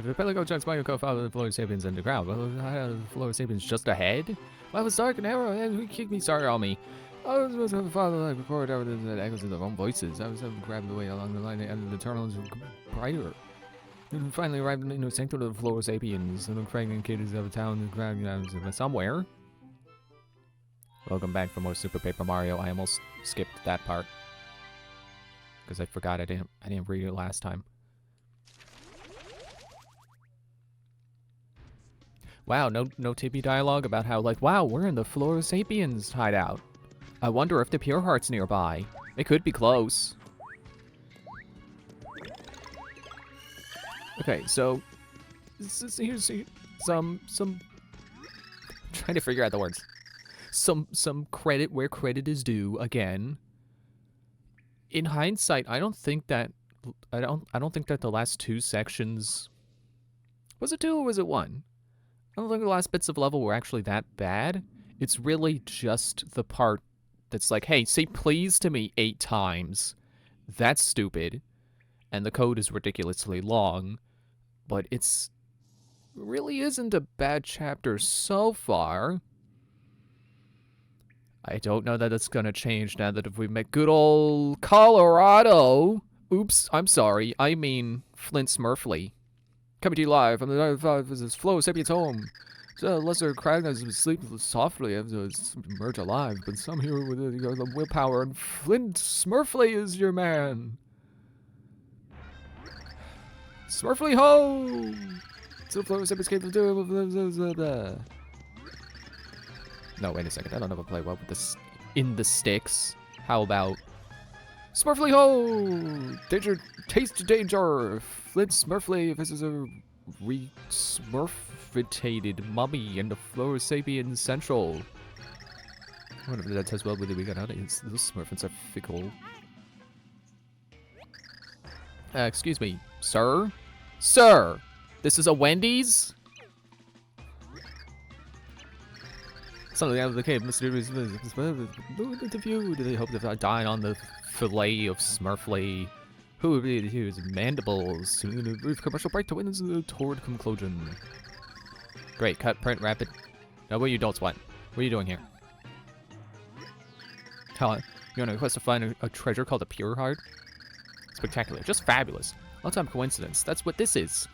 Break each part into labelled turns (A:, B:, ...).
A: If the Pelico checks by your co-founder, the Flora Sapiens in the ground, well, the Flora Sapiens just ahead? Well, it was dark and narrow, and who kicked me? Sorry, all me. I was supposed to have a father like record out that echoes of their own voices. I was grabbed away along the line, and the tunnels were brighter. And finally arrived in the sanctum of the Flora Sapiens, and the pregnant kid is out of town and ground somewhere. Welcome back for more Super Paper Mario. I almost skipped that part because I forgot I didn't read it last time. Wow, no tippy dialogue about how, like, wow, we're in the Flora Sapiens hideout. I wonder if the Pure Heart's nearby. It could be close. Okay, so here's some I'm trying to figure out the words. Some credit where credit is due again. In hindsight, I don't think that the last two sections, was it 2 or was it 1? I don't think the last bits of level were actually that bad. It's really just the part that's like, hey, say please to me 8 times. That's stupid. And the code is ridiculously long. But it's really isn't a bad chapter so far. I don't know that it's gonna change now that if we make good old Kolorado. Oops, I'm sorry. I mean Flint Smurfley. Coming to you live from the Flow Sapiens home. So lesser cragnas sleep softly as emerge alive, but some here with the willpower, and Flint Smurfley is your man. Smurfley ho! So Flow Sapiens came to do. No, wait a second. I don't ever play well with this in the sticks. How about Smurfley ho! Danger, taste danger! Flint Smurfley, this is a re-smurfitated mummy in the Flora Sapiens Central. I wonder if that tests well with the weekend audience. Those Smurfins are fickle. Excuse me, sir? Sir! This is a Wendy's? Something out of the cave, mysterious interview. Do they hope to dine on the fillet of Smurfley? Who would be his mandibles? Brief commercial break to witness toward conclusion. Great, cut, print, rapid. No, what you adults want? What are you doing here? Helen, you're on a quest to find a treasure called a Pure Heart? Spectacular, just fabulous. All-time coincidence. That's what this is.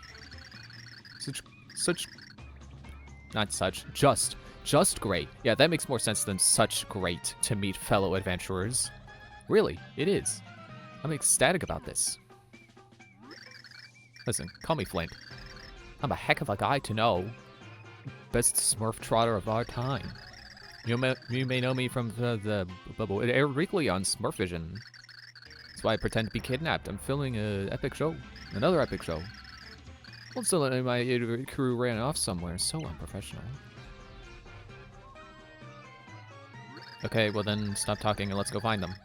A: Just great. Yeah, that makes more sense than such great to meet fellow adventurers. Really, it is. I'm ecstatic about this. Listen, call me Flint. I'm a heck of a guy to know. Best Smurf trotter of our time. You may know me from the it aired weekly on Smurfvision. That's why I pretend to be kidnapped. I'm filming an epic show. Another epic show. Once my crew ran off somewhere. So unprofessional. Okay, well then stop talking and let's go find them.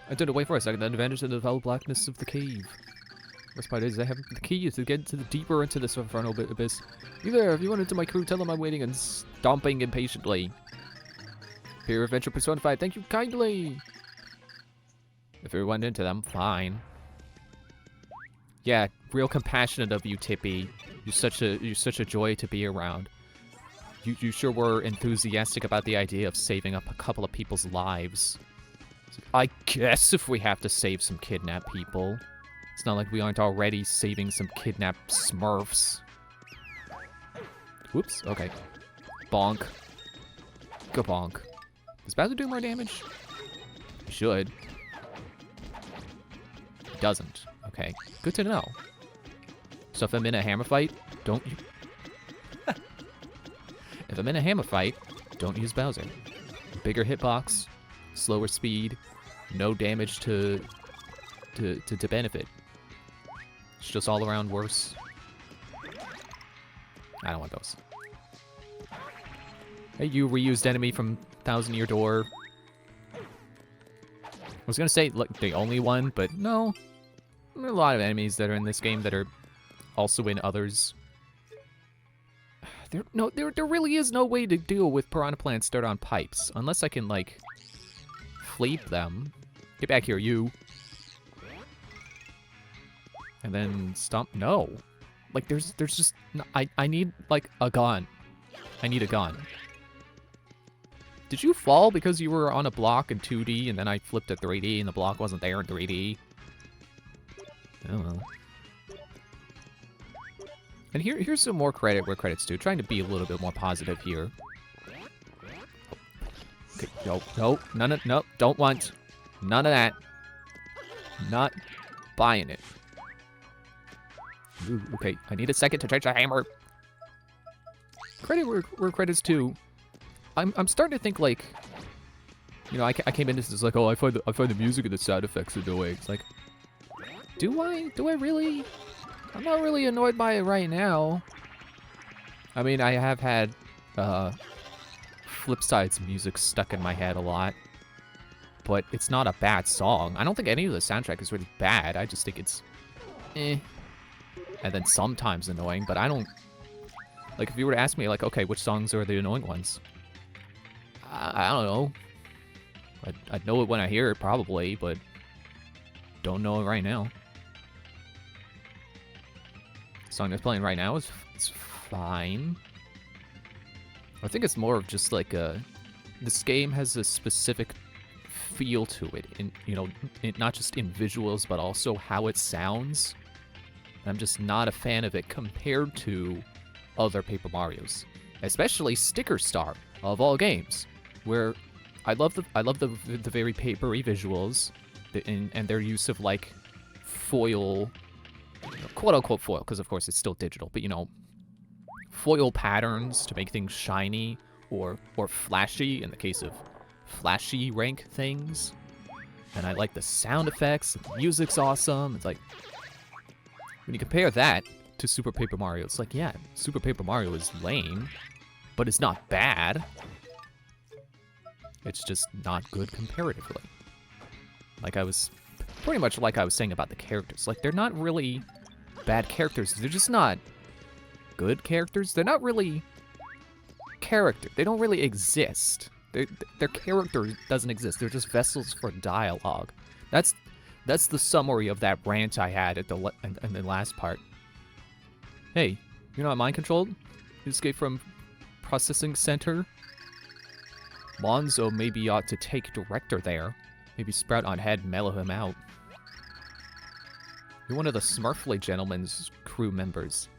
A: I did wait for a second, then vanished into the foul blackness of the cave. Worst part is I have the key to get deeper into this infernal abyss. You there, if you want into my crew, tell them I'm waiting and stomping impatiently. Pure adventure personified, thank you kindly! If we went into them, fine. Yeah, real compassionate of you, Tippy. You're such a joy to be around. You sure were enthusiastic about the idea of saving up a couple of people's lives. I guess if we have to save some kidnapped people. It's not like we aren't already saving some kidnapped Smurfs. Whoops, okay. Bonk. Go bonk. Does Bowser do more damage? He should. He doesn't. Okay, good to know. So if I'm in a hammer fight, don't you... If I'm in a hammer fight, don't use Bowser. Bigger hitbox, slower speed, no damage to benefit. It's just all around worse. I don't want those. Hey, you reused enemy from Thousand Year Door. I was gonna say like the only one, but no. There are a lot of enemies that are in this game that are also in others. There really is no way to deal with piranha plants that are on pipes, unless I can, like, fleep them. Get back here, you. And then stomp. No. Like, there's just... I need, like, a gun. I need a gun. Did you fall because you were on a block in 2D and then I flipped to 3D and the block wasn't there in 3D? Oh well. And here's some more credit where credit's due. Trying to be a little bit more positive here. Okay, no, don't want. None of that. Not buying it. Ooh, okay, I need a second to charge the hammer. Credit where credit's due. I'm starting to think, like, you know, I came into this like, oh, I find the music and the sound effects annoying. It's like, do I really? I'm not really annoyed by it right now. I mean, I have had Flipside's music stuck in my head a lot, but it's not a bad song. I don't think any of the soundtrack is really bad. I just think it's eh. And then sometimes annoying, but I don't... Like, if you were to ask me, like, okay, which songs are the annoying ones? I don't know. I'd know it when I hear it, probably, but don't know it right now. The song that's playing right now is fine. I think it's more of just like this game has a specific feel to it, in not just in visuals, but also how it sounds. I'm just not a fan of it compared to other Paper Marios, especially Sticker Star of all games, where I love the very papery visuals, and their use of like foil, quote unquote foil, because of course it's still digital, but foil patterns to make things shiny or flashy in the case of flashy rank things. And I like the sound effects, and the music's awesome. It's like, when you compare that to Super Paper Mario, it's like, yeah, Super Paper Mario is lame, but it's not bad. It's just not good comparatively. Like pretty much like I was saying about the characters. Like, they're not really bad characters. They're just not good characters. They're not really character. They don't really exist. Their character doesn't exist. They're just vessels for dialogue. That's the summary of that rant I had at in the last part. Hey, you're not mind controlled? You escaped from processing center? Monzo maybe ought to take director there. Maybe Sprout on head mellow him out. You're one of the Smurfley gentleman's crew members.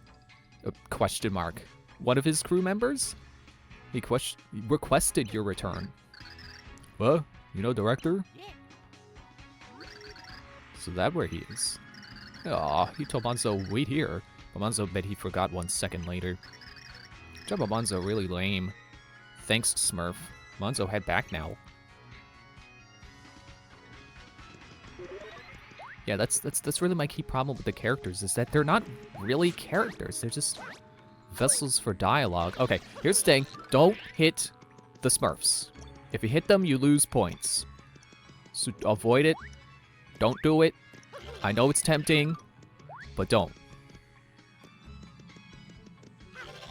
A: Question mark. One of his crew members? He requested your return. Well, director? So that where he is. Aw, he told Monzo wait here. But Monzo bet he forgot 1 second later. Job of Monzo really lame. Thanks, Smurf. Monzo, head back now. Yeah, that's really my key problem with the characters, is that they're not really characters. They're just vessels for dialogue. Okay, here's the thing. Don't hit the Smurfs. If you hit them, you lose points. So avoid it. Don't do it. I know it's tempting, but don't.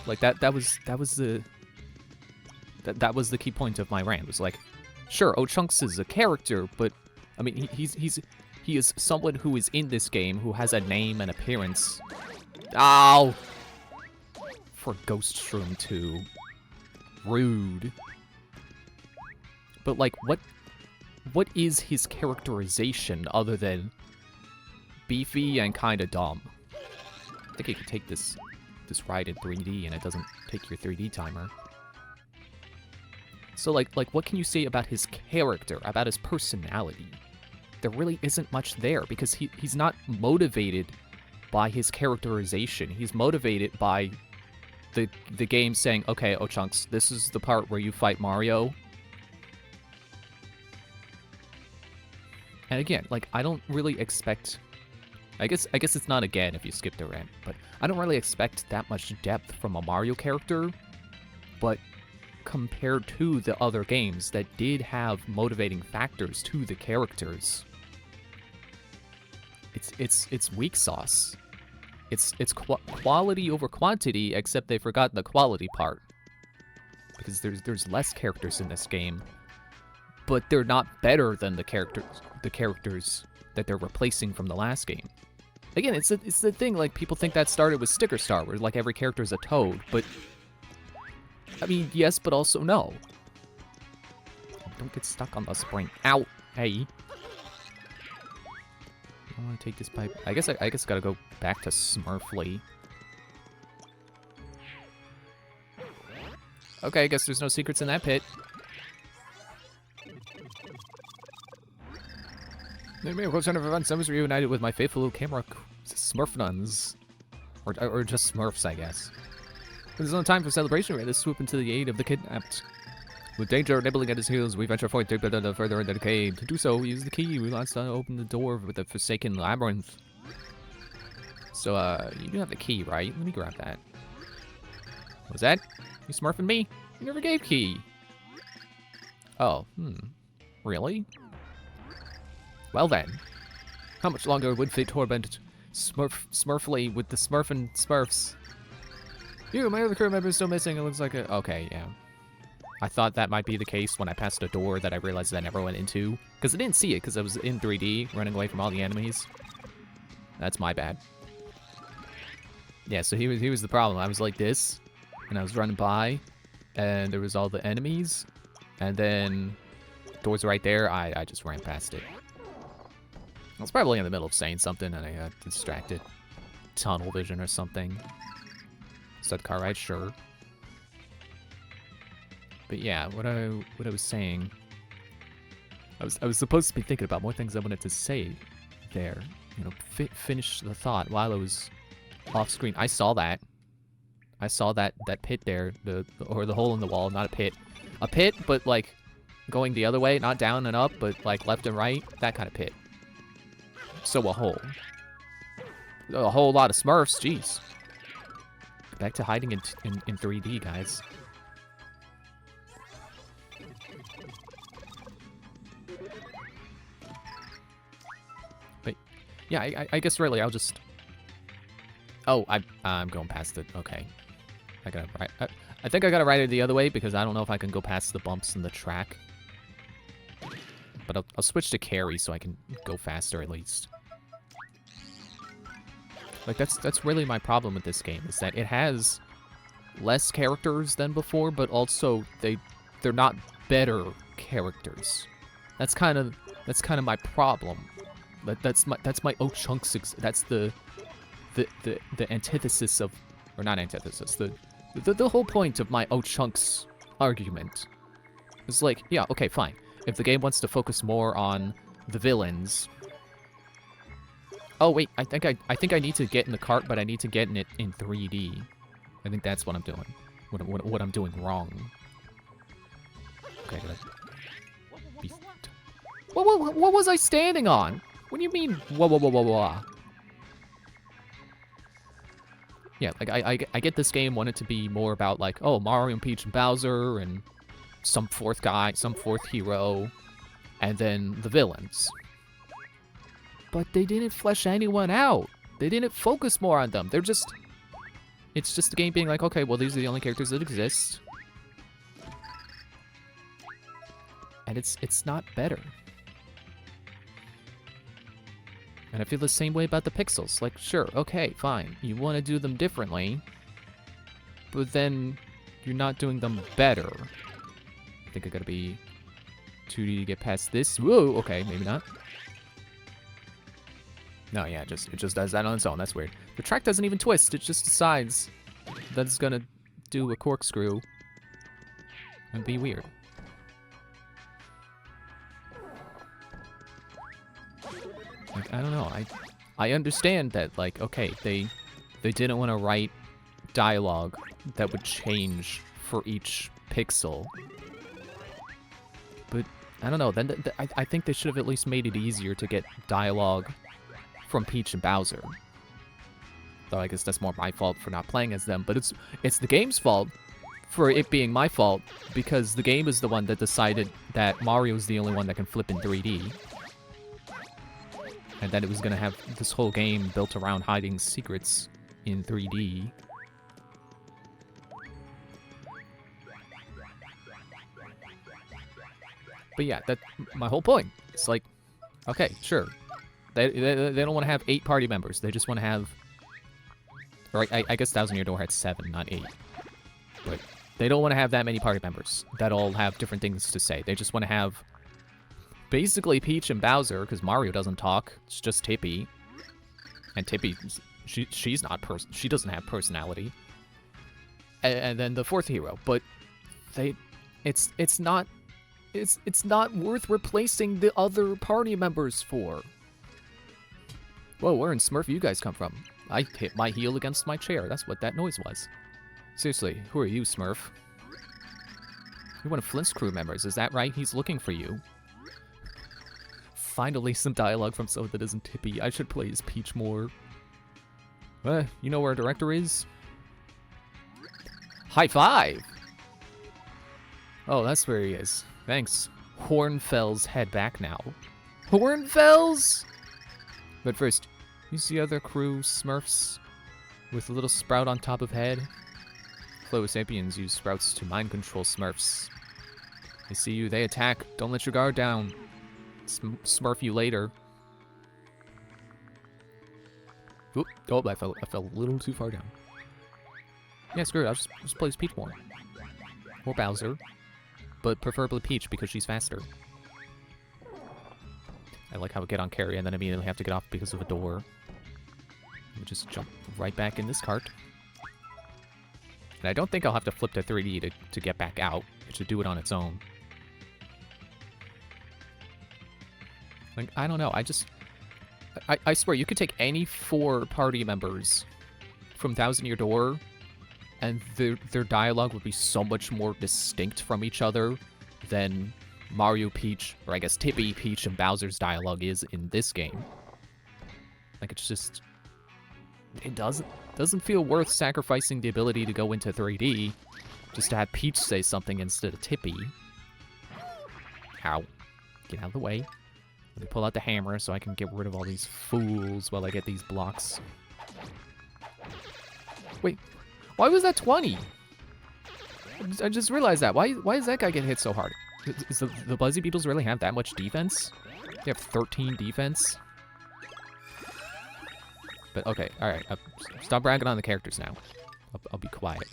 A: Like that was the key point of my rant. It was like, sure, Ochunks is a character, but I mean he is someone who is in this game who has a name and appearance. Ow! For Ghost Shroom 2. Rude. But like, what is his characterization other than beefy and kind of dumb? I think you can take this ride in 3D and it doesn't take your 3D timer. So like what can you say about his character, about his personality? There really isn't much there because he's not motivated by his characterization. He's motivated by the game saying, okay, Ochunks, this is the part where you fight Mario. And again, like, I don't really expect... I guess it's not again if you skip the rant, but I don't really expect that much depth from a Mario character, but compared to the other games that did have motivating factors to the characters, it's weak sauce. It's quality over quantity, except they forgot the quality part. Because there's less characters in this game, but they're not better than the characters that they're replacing from the last game. Again, it's the thing, like, people think that started with Sticker Star, where, like, every character is a toad, but... I mean, yes, but also no. Don't get stuck on the spring. Ow! Hey. I want to take this pipe. I guess gotta go back to Smurfley. Okay, I guess there's no secrets in that pit. Maybe a close of events. I was reunited with my faithful camera Smurf nuns. Or just Smurfs, I guess. There's no time for celebration. We had to swoop into the aid of the kidnapped. With danger nibbling at his heels, we venture forth further into the cave. To do so, we use the key. We last open the door with the forsaken labyrinth. So, you do have the key, right? Let me grab that. What was that? You smurfing me? You never gave key. Oh, Really? Well then. How much longer would fate torment Smurfley with the Smurfin' Smurfs? You, my other crew member is still missing. It looks like a... Okay, yeah. I thought that might be the case when I passed a door that I realized I never went into. Because I didn't see it, because I was in 3D, running away from all the enemies. That's my bad. Yeah, so he was the problem. I was like this, and I was running by, and there was all the enemies, and then doors right there, I just ran past it. I was probably in the middle of saying something, and I got distracted. Tunnel vision or something. Said car ride, sure. But yeah, what I was saying, I was supposed to be thinking about more things I wanted to say there. You know, finish the thought while I was off screen. I saw that. I saw that pit there, or the hole in the wall, not a pit. A pit, but like going the other way, not down and up, but like left and right, that kind of pit. So a hole. A whole lot of Smurfs, jeez. Back to hiding in 3D, guys. But yeah, I guess really I'll just... Oh, I'm going past it. Okay. I think I gotta ride it the other way because I don't know if I can go past the bumps in the track. But I'll switch to carry so I can go faster at least. Like, that's really my problem with this game, is that it has less characters than before, but also they're not better characters. That's kind of my problem. That's my chunks. That's the antithesis of, or not antithesis. The whole point of my chunks argument is like, yeah, okay, fine. If the game wants to focus more on the villains. Oh wait, I think I need to get in the cart, but I need to get in it in 3D. I think that's what I'm doing. What I'm doing wrong. Okay, good. What was I standing on? What do you mean? Whoa. Yeah, like I get this game wanted to be more about like, oh, Mario and Peach and Bowser and some fourth hero, and then the villains. But they didn't flesh anyone out. They didn't focus more on them. They're just... It's just the game being like, okay, well, these are the only characters that exist. And it's not better. And I feel the same way about the pixels. Like, sure, okay, fine. You want to do them differently. But then you're not doing them better. I think I gotta be 2D to get past this. Whoa, okay, maybe not. No, yeah, it just does that on its own. That's weird. The track doesn't even twist. It just decides that it's gonna do a corkscrew and be weird. Like, I don't know. I understand that, like, okay, they didn't want to write dialogue that would change for each pixel. But I don't know. Then I think they should have at least made it easier to get dialogue from Peach and Bowser. Though I guess that's more my fault for not playing as them, but it's the game's fault for it being my fault, because the game is the one that decided that Mario's the only one that can flip in 3D. And that it was gonna have this whole game built around hiding secrets in 3D. But yeah, my whole point. It's like, okay, sure. They don't want to have 8 party members. They just want to have... Or I guess Thousand Year Door had 7, not 8. But they don't want to have that many party members that all have different things to say. They just want to have basically Peach and Bowser, because Mario doesn't talk. It's just Tippy. And Tippy, she's not she doesn't have personality. And then the 4th hero, but it's not worth replacing the other party members for. Whoa, where in Smurf you guys come from? I hit my heel against my chair. That's what that noise was. Seriously, who are you, Smurf? You're one of Flint's crew members, is that right? He's looking for you. Finally, some dialogue from someone that isn't Tippy. I should play as Peach more. You know where our director is? High five! Oh, that's where he is. Thanks. Hornfels, head back now. Hornfels? But first, you see other crew Smurfs with a little sprout on top of head? Fellow Sapiens use sprouts to mind control Smurfs. They see you, they attack. Don't let your guard down. Smurf you later. Oop. Oh, I fell a little too far down. Yeah, screw it. I'll just play as Peach more. Or Bowser. But preferably Peach because she's faster. I like how I get on carry and then immediately have to get off because of a door. We'll just jump right back in this cart. And I don't think I'll have to flip to 3D to get back out. It should do it on its own. Like, I don't know. I swear, you could take any 4 party members from Thousand Year Door, and their dialogue would be so much more distinct from each other than Mario, Peach, or I guess Tippy, Peach, and Bowser's dialogue is in this game. Like, it's just... It doesn't feel worth sacrificing the ability to go into 3D just to have Peach say something instead of Tippy. Ow. Get out of the way. Let me pull out the hammer so I can get rid of all these fools while I get these blocks. Wait, why was that 20? I just realized that. Why does that guy get hit so hard? Does the Buzzy Beetles really have that much defense? They have 13 defense? But okay, alright. Stop bragging on the characters now. I'll be quiet.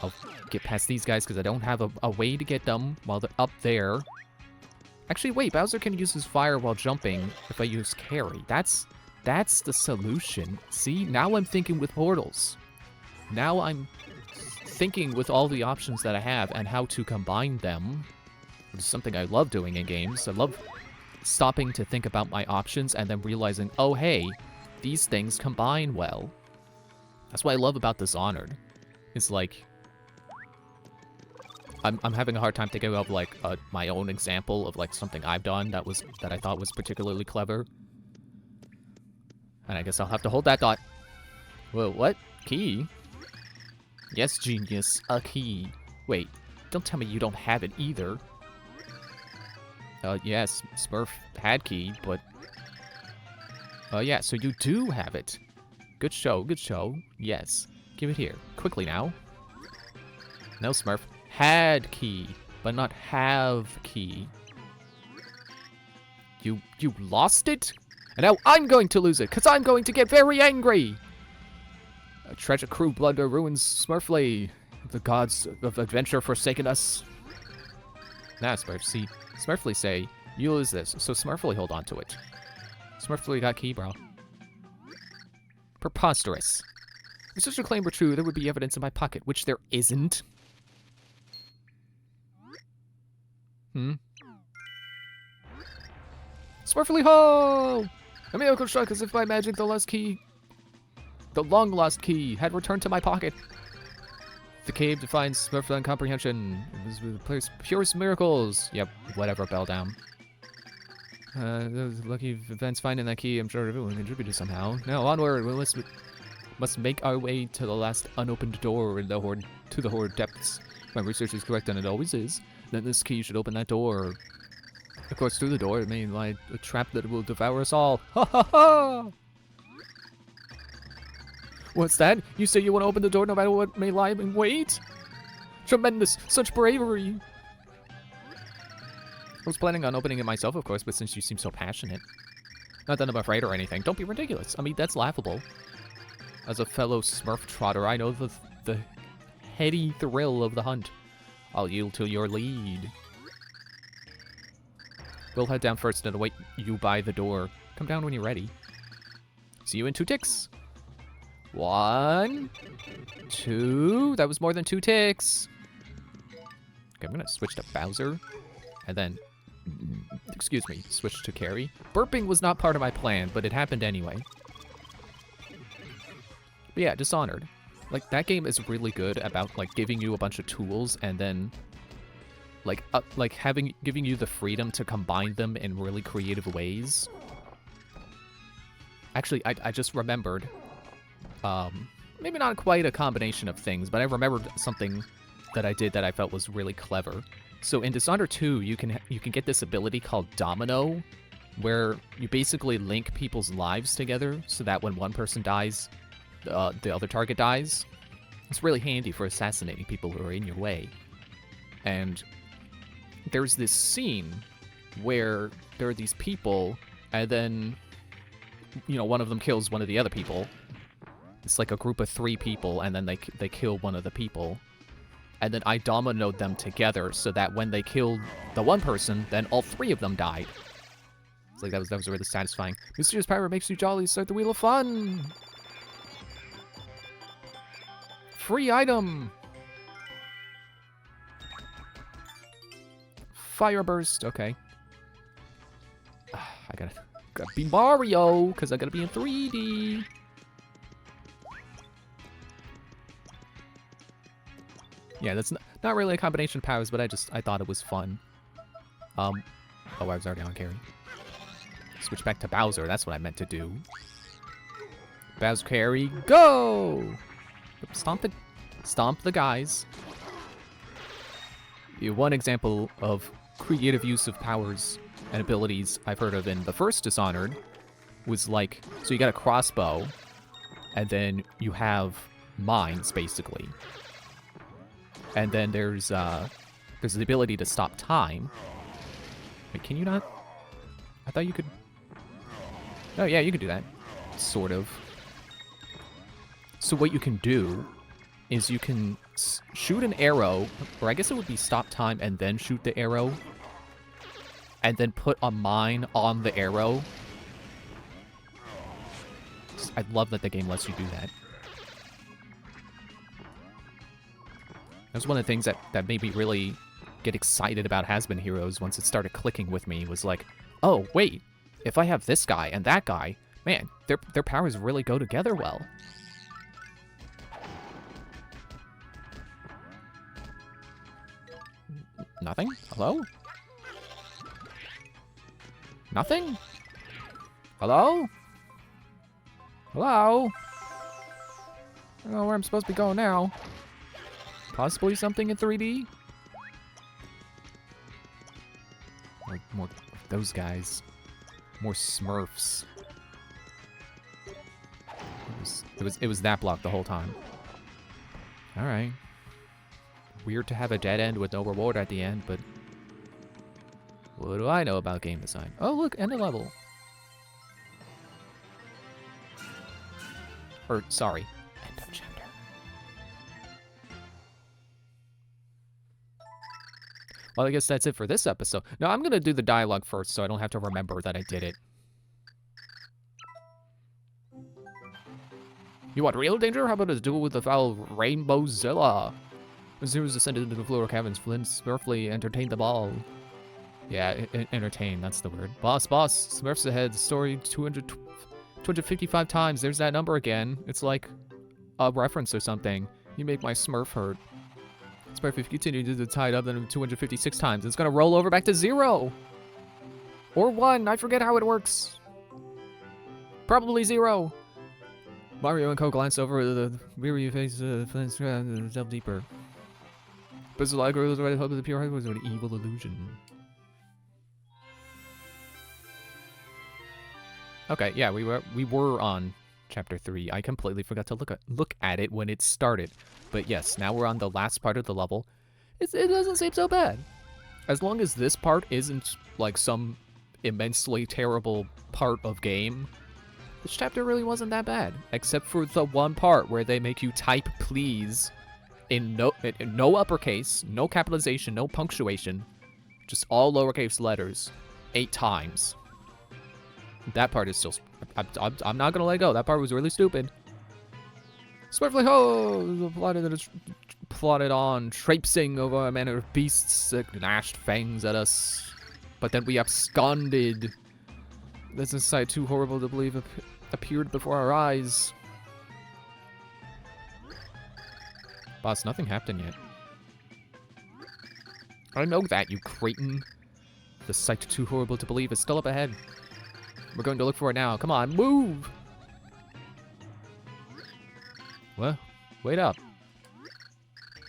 A: I'll get past these guys because I don't have a way to get them while they're up there. Actually, wait, Bowser can use his fire while jumping if I use carry. That's the solution. See, now I'm thinking with portals. Now I'm thinking with all the options that I have and how to combine them. Which is something I love doing in games. I love stopping to think about my options and then realizing, oh hey, these things combine well. That's what I love about Dishonored. It's like... I'm having a hard time thinking of, like, my own example of, like, something I've done that I thought was particularly clever. And I guess I'll have to hold that thought. Whoa, what? Key? Yes, genius, a key. Wait, don't tell me you don't have it either. Yes, Smurf had key, but... yeah, so you do have it. Good show, good show. Yes. Give it here. Quickly now. No, Smurf. Had key, but not have key. You lost it? And now I'm going to lose it, because I'm going to get very angry! A treasure crew blunder ruins Smurfley. The gods of adventure forsaken us. Now, Smurf, see, Smurfley say, you lose this, so Smurfley hold on to it. Smurfley got key, bro. Preposterous. If such a claim were true, there would be evidence in my pocket, which there isn't. Smurfley ho! A miracle struck as if by magic the long lost key had returned to my pocket. The cave defines Smurfly incomprehension. It was the place purest miracles. Yep, whatever, bell down. The lucky events finding that key, I'm sure everyone contributed somehow. Now onward, we must make our way to the last unopened door in the horde depths. If my research is correct, and it always is, then this key should open that door. Of course, through the door, it may lie a trap that will devour us all. Ha ha ha! What's that? You say you want to open the door no matter what may lie in wait? Tremendous! Such bravery! I was planning on opening it myself, of course, but since you seem so passionate. Not that I'm afraid or anything. Don't be ridiculous. I mean, that's laughable. As a fellow Smurf trotter, I know the heady thrill of the hunt. I'll yield to your lead. We'll head down first and await you by the door. Come down when you're ready. See you in 2 ticks. 1, 2. That was more than 2 ticks. Okay, I'm gonna switch to Bowser. And then, excuse me, switch to Carrie. Burping was not part of my plan, but it happened anyway. But yeah, Dishonored. Like, that game is really good about, like, giving you a bunch of tools and then, like giving you the freedom to combine them in really creative ways. Actually, I just remembered, maybe not quite a combination of things, but I remembered something that I did that I felt was really clever. So in Dishonored 2, you can get this ability called Domino, where you basically link people's lives together so that when one person dies, the other target dies. It's really handy for assassinating people who are in your way. And there's this scene where there are these people, and then, you know, one of them kills one of the other people. It's like a group of 3 people, and then they kill one of the people. And then I dominoed them together so that when they killed the one person, then all 3 of them died. It's like, that was really satisfying. Mysterious power makes you jolly, start the wheel of fun! Free item! Fire burst, okay. I gotta be Mario, because I gotta be in 3D. Yeah, that's not really a combination of powers, but I thought it was fun. Oh, I was already on Carrie. Switch back to Bowser, that's what I meant to do. Bowser Carrie, go! Stomp the guys. One example of creative use of powers and abilities I've heard of in the first Dishonored was like, so you got a crossbow, and then you have mines, basically. And then there's the ability to stop time. Wait, can you not? I thought you could... Oh yeah, you can do that. Sort of. So what you can do is you can shoot an arrow, or I guess it would be stop time and then shoot the arrow, and then put a mine on the arrow. I love that the game lets you do that. That was one of the things that made me really get excited about Has-Been Heroes once it started clicking with me, was like, oh, wait, if I have this guy and that guy, man, their powers really go together well. Nothing? Hello? Nothing? Hello? Hello? I don't know where I'm supposed to be going now. Possibly something in 3D? More those guys. More Smurfs. It was that block the whole time. Alright. Weird to have a dead end with no reward at the end, but what do I know about game design? Oh look, end of level. Or, sorry, end of chapter. Well, I guess that's it for this episode. No, I'm gonna do the dialogue first so I don't have to remember that I did it. You want real danger? How about a duel with the foul Rainbowzilla? As soon as descended into the floor caverns, Flint Smurfley entertained them all. Yeah, entertain, that's the word. Boss, Smurfs ahead, story 255 times. There's that number again. It's like a reference or something. You make my Smurf hurt. Smurf, if you continue to tie it up, then 256 times. It's gonna roll over back to 0. Or 1, I forget how it works. Probably 0. Mario and Co glance over the weary face of Flint's delve deeper. But the light girl's right hope of the pure heart was an evil illusion. Okay, yeah, we were on chapter 3. I completely forgot to look at it when it started. But yes, now we're on the last part of the level. It doesn't seem so bad. As long as this part isn't like some immensely terrible part of game, this chapter really wasn't that bad. Except for the one part where they make you type please in no uppercase, no capitalization, no punctuation, just all lowercase letters 8 times. That part is still... I'm not gonna let go. That part was really stupid. Smurfley ho! Plotted on, traipsing over a manner of beasts that gnashed fangs at us. But then we absconded. This is a sight too horrible to believe appeared before our eyes. Boss, nothing happened yet. I know that, you cretin. The sight too horrible to believe is still up ahead. We're going to look for it now. Come on, move! Well, wait up.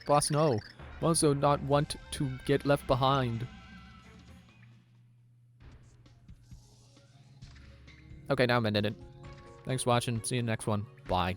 A: Boss, no. Also not want to get left behind. Okay, now I'm ending it. Thanks for watching. See you in the next one. Bye.